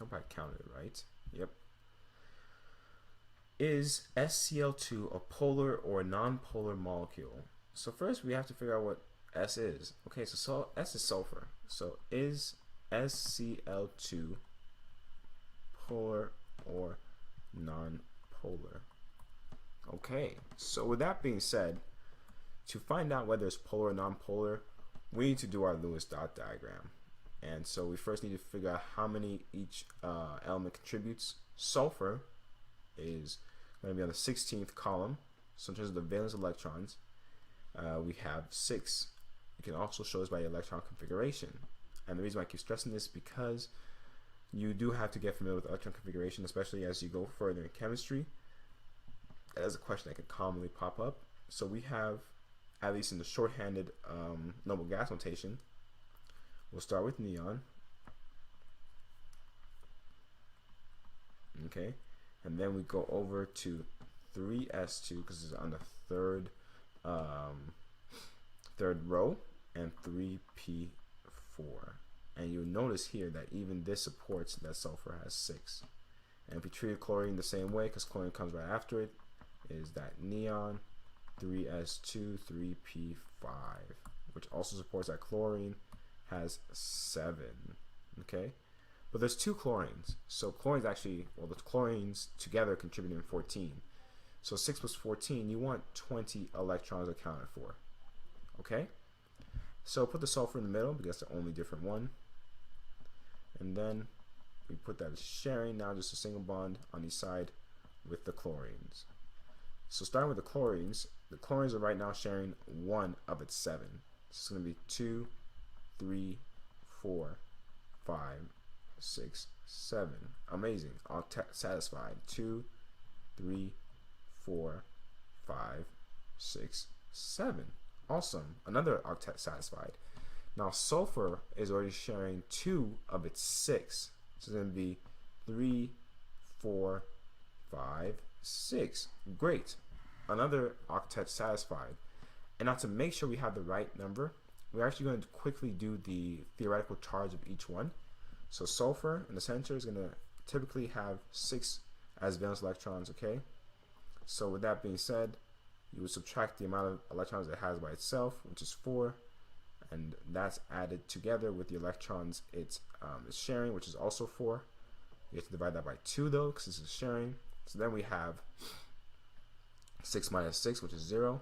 hope I counted it right. Yep. Is SCl2 a polar or non-polar molecule? So first we have to figure out what S is. Okay, so S is sulfur. So is SCl2 polar or non-polar? Okay, so with that being said, to find out whether it's polar or non-polar, we need to do our Lewis dot diagram. And so we first need to figure out how many each element contributes. Sulfur is going to be on the 16th column. So in terms of the valence electrons, we have 6. You can also show this by electron configuration. And the reason why I keep stressing this is because you do have to get familiar with electron configuration, especially as you go further in chemistry. That is a question that can commonly pop up. So we have, at least in the shorthanded noble gas notation, we'll start with neon. Okay, and then we go over to 3s2 because it's on the third row, and 3p4. And you'll notice here that even this supports that sulfur has 6. And if we treat chlorine the same way, because chlorine comes right after it, is that neon 3s2 3p5, which also supports that chlorine has 7. Okay, but there's 2 chlorines, so chlorines actually, well, the chlorines together contributing 14. So 6 plus 14, you want 20 electrons accounted for. Okay, so put the sulfur in the middle because that's the only different one, and then we put that as sharing. Now just a single bond on each side with the chlorines. So starting with the chlorines are right now sharing 1 of its 7. So it's going to be 2, 3, 4, 5, 6, 7. Amazing. Octet satisfied. 2, 3, 4, 5, 6, 7. Awesome. Another octet satisfied. Now sulfur is already sharing 2 of its 6. So it's going to be 3, 4, 5, 6. Great. Another octet satisfied. And now to make sure we have the right number, we're actually going to quickly do the theoretical charge of each one. So sulfur in the center is going to typically have 6 as valence electrons, okay? So with that being said, you would subtract the amount of electrons it has by itself, which is 4, and that's added together with the electrons it's sharing, which is also 4. You have to divide that by 2 though, because this is sharing. So then we have 6 minus 6, which is 0.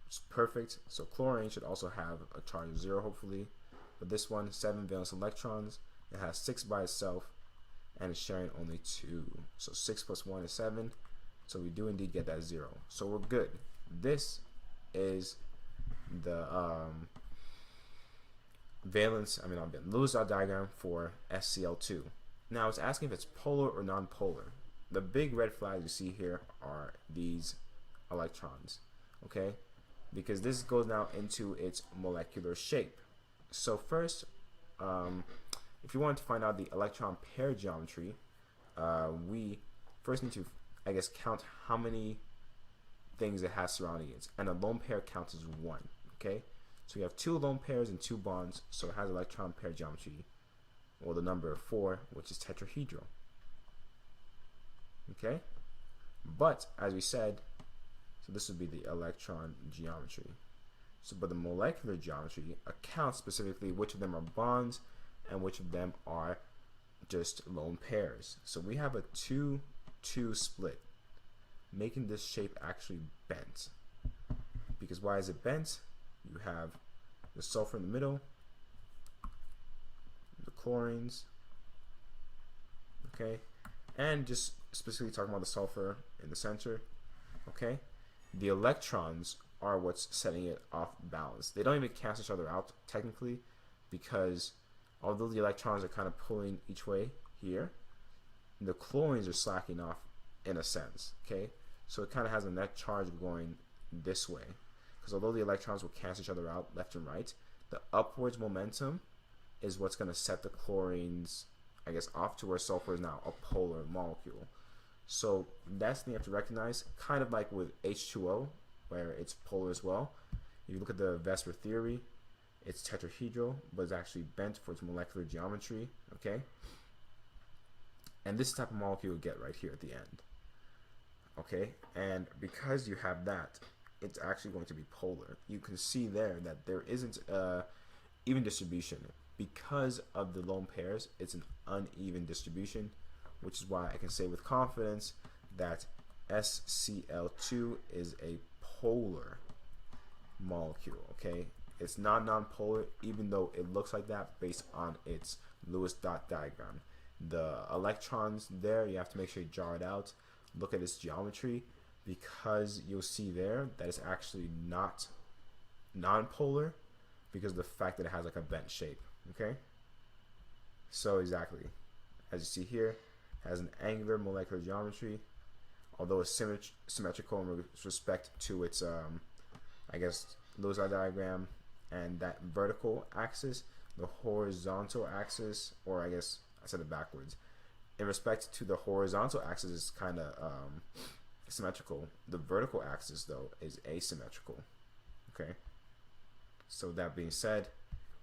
It's perfect. So chlorine should also have a charge of 0, hopefully. But this one, 7 valence electrons. It has 6 by itself, and it's sharing only 2. So 6 plus 1 is 7. So we do indeed get that 0. So we're good. This is the Lewis dot diagram for SCl2. Now it's asking if it's polar or non-polar. The big red flags you see here are these electrons, okay? Because this goes now into its molecular shape. So first, if you want to find out the electron pair geometry, we first need to, I guess, count how many things it has surrounding it. And a lone pair counts as 1, okay? So we have 2 lone pairs and 2 bonds, so it has electron pair geometry, or the number 4, which is tetrahedral. Okay? But, as we said, so this would be the electron geometry. So, but the molecular geometry accounts specifically which of them are bonds and which of them are just lone pairs. So we have a 2-2 split, making this shape actually bent. Because why is it bent? You have the sulfur in the middle, the chlorines, okay, and just specifically talking about the sulfur in the center, okay. The electrons are what's setting it off balance. They don't even cancel each other out technically, because although the electrons are kind of pulling each way here, the chlorines are slacking off in a sense, okay. So it kind of has a net charge going this way, because although the electrons will cancel each other out left and right, the upwards momentum is what's going to set the chlorines, I guess, off to where sulfur is now a polar molecule. So that's the thing you have to recognize, kind of like with H2O, where it's polar as well. If you look at the Vesper theory, it's tetrahedral, but it's actually bent for its molecular geometry, okay? And this type of molecule you get right here at the end. Okay, and because you have that, it's actually going to be polar. You can see there that there isn't even distribution. Because of the lone pairs, it's an uneven distribution, which is why I can say with confidence that SCl2 is a polar molecule. Okay, it's not nonpolar, even though it looks like that based on its Lewis dot diagram. The electrons there, you have to make sure you draw it out, look at its geometry, because you'll see there that it's actually not nonpolar because of the fact that it has like a bent shape. Okay, so exactly as you see here, it has an angular molecular geometry, although it's symmetrical in respect to its I guess Lewis diagram, and that vertical axis, the horizontal axis, or I guess I said it backwards. In respect to the horizontal axis, is kind of symmetrical. The vertical axis, though, is asymmetrical. Okay. So that being said,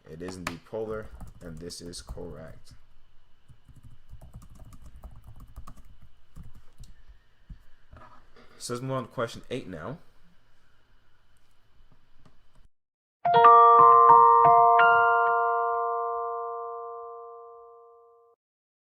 it is indeed polar, and this is correct. So let's move on to question 8 now.